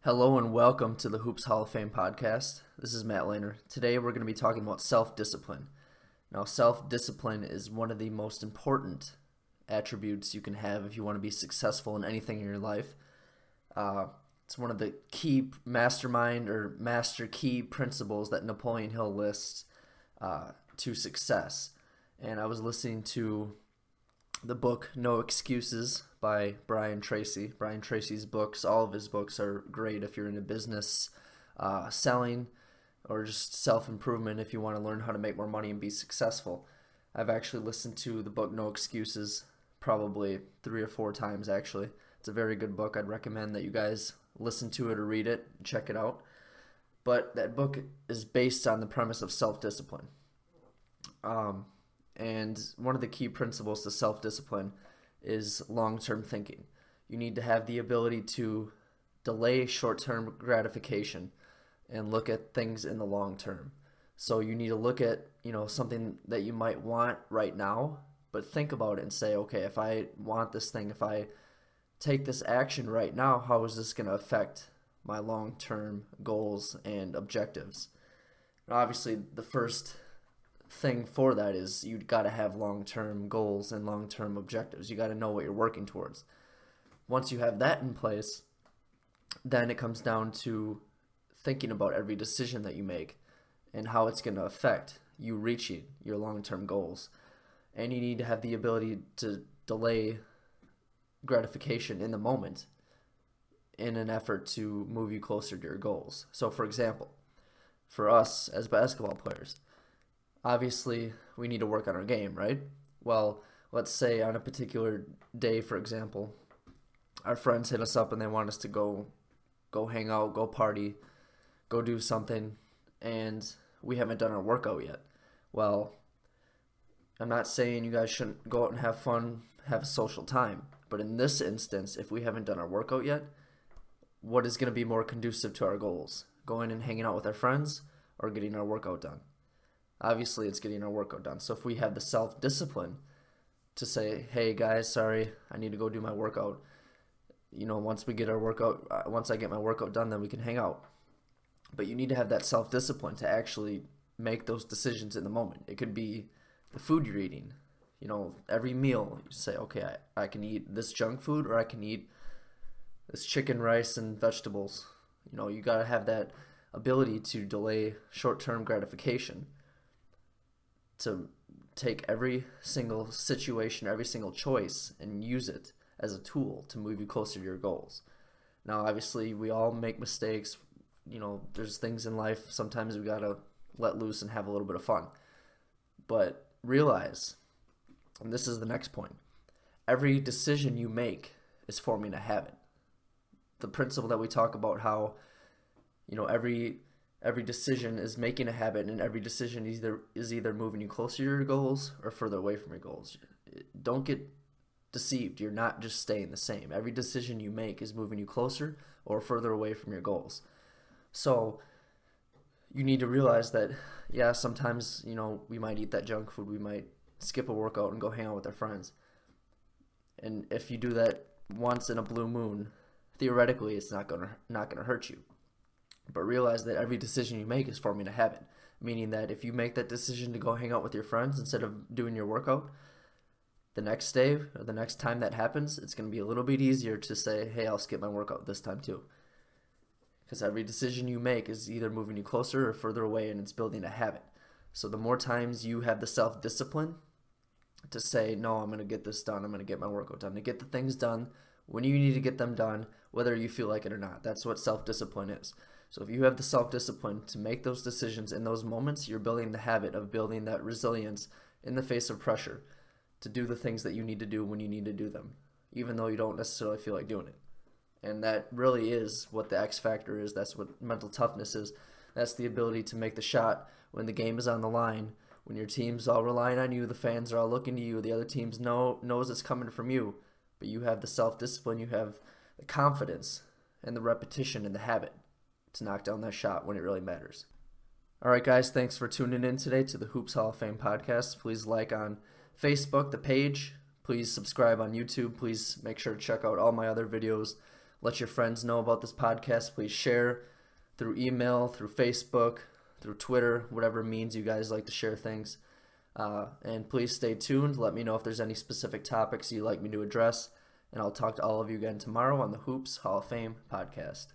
Hello and welcome to the Hoops Hall of Fame podcast. This is Matt Lehner. Today we're going to be talking about self-discipline. Now, self-discipline is one of the most important attributes you can have if you want to be successful in anything in your life. It's one of the key master key principles that Napoleon Hill lists to success. And I was listening to the book No Excuses by Brian Tracy. Brian Tracy's books, all of his books are great if you're into business, selling, or just self-improvement if you want to learn how to make more money and be successful. I've actually listened to the book No Excuses probably 3 or 4 times actually. It's a very good book. I'd recommend that you guys listen to it or read it, check it out. But that book is based on the premise of self-discipline. And one of the key principles to self-discipline is long-term thinking. You need to have the ability to delay short-term gratification and look at things in the long term. So you need to look at, something that you might want right now, but think about it and say, okay, if I want this thing, if I take this action right now, how is this going to affect my long-term goals and objectives? And obviously, the first thing for that is you've got to have long-term goals and long-term objectives. You got to know what you're working towards. Once you have that in place, then it comes down to thinking about every decision that you make and how it's going to affect you reaching your long-term goals. And you need to have the ability to delay gratification in the moment in an effort to move you closer to your goals. So for example, for us as basketball players, obviously, we need to work on our game, right? Well, let's say on a particular day, for example, our friends hit us up and they want us to go hang out, go party, go do something, and we haven't done our workout yet. Well, I'm not saying you guys shouldn't go out and have fun, have a social time, but in this instance, if we haven't done our workout yet, what is going to be more conducive to our goals? Going and hanging out with our friends or getting our workout done? Obviously, it's getting our workout done. So if we have the self-discipline to say, hey guys, sorry, I need to go do my workout. Once I get my workout done, then we can hang out. But you need to have that self-discipline to actually make those decisions in the moment. It could be the food you're eating. Every meal, you say, okay, I can eat this junk food or I can eat this chicken, rice, and vegetables. You got to have that ability to delay short-term gratification, to take every single situation, every single choice, and use it as a tool to move you closer to your goals. Now, obviously, we all make mistakes. There's things in life, sometimes we gotta let loose and have a little bit of fun. But realize, and this is the next point, every decision you make is forming a habit. The principle that we talk about how, every decision is making a habit, and every decision is either moving you closer to your goals or further away from your goals. Don't get deceived. You're not just staying the same. Every decision you make is moving you closer or further away from your goals. So you need to realize that, yeah, sometimes, we might eat that junk food. We might skip a workout and go hang out with our friends. And if you do that once in a blue moon, theoretically, it's not gonna hurt you. But realize that every decision you make is forming a habit, meaning that if you make that decision to go hang out with your friends instead of doing your workout, the next day or the next time that happens, it's going to be a little bit easier to say, hey, I'll skip my workout this time too. Because every decision you make is either moving you closer or further away, and it's building a habit. So the more times you have the self-discipline to say, no, I'm going to get this done, I'm going to get my workout done, to get the things done when you need to get them done, whether you feel like it or not. That's what self-discipline is. So if you have the self-discipline to make those decisions in those moments, you're building the habit of building that resilience in the face of pressure to do the things that you need to do when you need to do them, even though you don't necessarily feel like doing it. And that really is what the X factor is. That's what mental toughness is. That's the ability to make the shot when the game is on the line, when your team's all relying on you, the fans are all looking to you, the other teams knows it's coming from you, but you have the self-discipline, you have the confidence and the repetition and the habit to knock down that shot when it really matters. All right, guys, thanks for tuning in today to the Hoops Hall of Fame podcast. Please like on Facebook, the page. Please subscribe on YouTube. Please make sure to check out all my other videos Let your friends know about this podcast. Please share through email, through Facebook, through Twitter, whatever means you guys like to share things. And please stay tuned. Let me know if there's any specific topics you'd like me to address. And I'll talk to all of you again tomorrow on the Hoops Hall of Fame podcast.